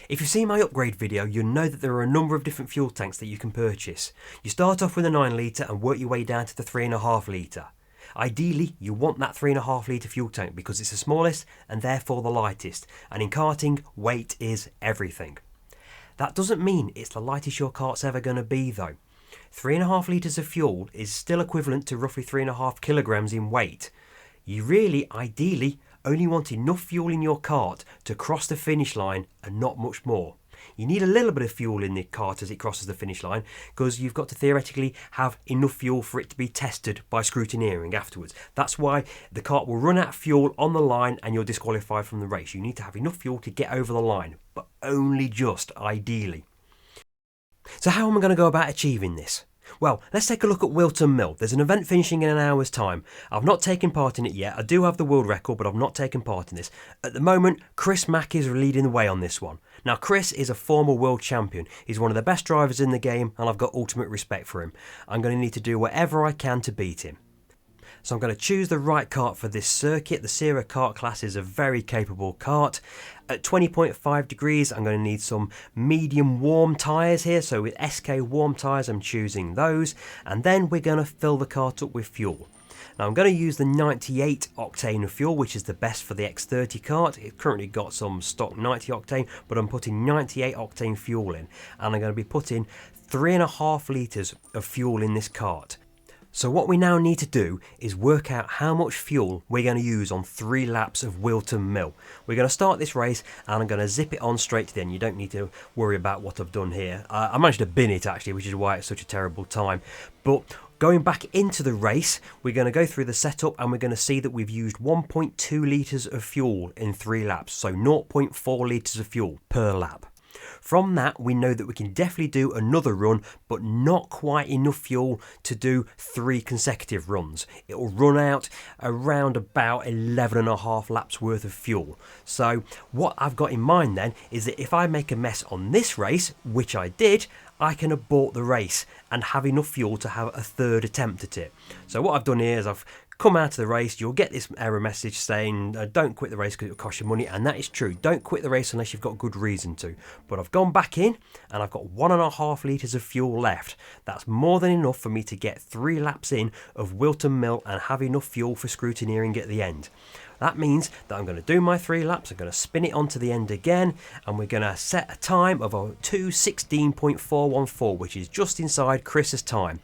If you've seen my upgrade video, you'll know that there are a number of different fuel tanks that you can purchase. You start off with a 9 litre and work your way down to the 3.5 litre. Ideally, you want that 3.5 litre fuel tank because it's the smallest and therefore the lightest, and in karting, weight is everything. That doesn't mean it's the lightest your kart's ever going to be though. 3.5 litres of fuel is still equivalent to roughly 3.5 kilograms in weight. You really, ideally, only want enough fuel in your kart to cross the finish line and not much more. You need a little bit of fuel in the kart as it crosses the finish line because you've got to theoretically have enough fuel for it to be tested by scrutineering afterwards. That's why the kart will run out of fuel on the line and you're disqualified from the race. You need to have enough fuel to get over the line, but only just ideally. So how am I going to go about achieving this? Well, let's take a look at Wilton Mill. There's an event finishing in an hour's time. I've not taken part in it yet. I do have the world record, but I've not taken part in this. At the moment, Chris Mack is leading the way on this one. Now, Chris is a former world champion. He's one of the best drivers in the game, and I've got ultimate respect for him. I'm going to need to do whatever I can to beat him. So I'm going to choose the right kart for this circuit. The Sierra kart class is a very capable kart. At 20.5 degrees, I'm going to need some medium warm tyres here. So with SK warm tyres, I'm choosing those. And then we're going to fill the kart up with fuel. Now I'm going to use the 98 octane of fuel, which is the best for the X30 kart. It's currently got some stock 90 octane, but I'm putting 98 octane fuel in. And I'm going to be putting 3.5 litres of fuel in this kart. So what we now need to do is work out how much fuel we're going to use on 3 laps of Wilton Mill. We're going to start this race and I'm going to zip it on straight to the end. You don't need to worry about what I've done here. I managed to bin it actually, which is why it's such a terrible time. But going back into the race, we're going to go through the setup and we're going to see that we've used 1.2 litres of fuel in 3 laps. So 0.4 litres of fuel per lap. From that, we know that we can definitely do another run, but not quite enough fuel to do 3 consecutive runs. It will run out around about 11.5 laps worth of fuel. So what I've got in mind then is that if I make a mess on this race, which I did, I can abort the race and have enough fuel to have a 3rd attempt at it. So what I've done here is I've come out of the race. You'll get this error message saying don't quit the race because it'll cost you money, and that is true. Don't quit the race unless you've got good reason to. But I've gone back in and I've got 1.5 litres of fuel left. That's more than enough for me to get 3 laps in of Wilton Mill and have enough fuel for scrutineering at the end. That means that I'm going to do my 3 laps, I'm going to spin it onto the end again, and we're going to set a time of a 2:16.414, which is just inside Chris's time.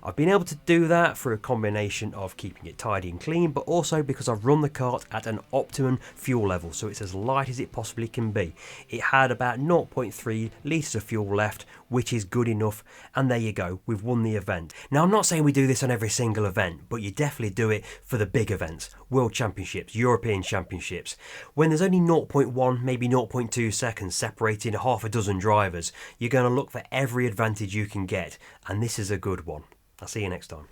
I've been able to do that through a combination of keeping it tidy and clean, but also because I've run the kart at an optimum fuel level, so it's as light as it possibly can be. It had about 0.3 litres of fuel left, which is good enough, and there you go, we've won the event. Now I'm not saying we do this on every single event, but you definitely do it for the big events, World Championships, European Championships. When there's only 0.1, maybe 0.2 seconds separating half a dozen drivers, you're going to look for every advantage you can get, and this is a good one. I'll see you next time.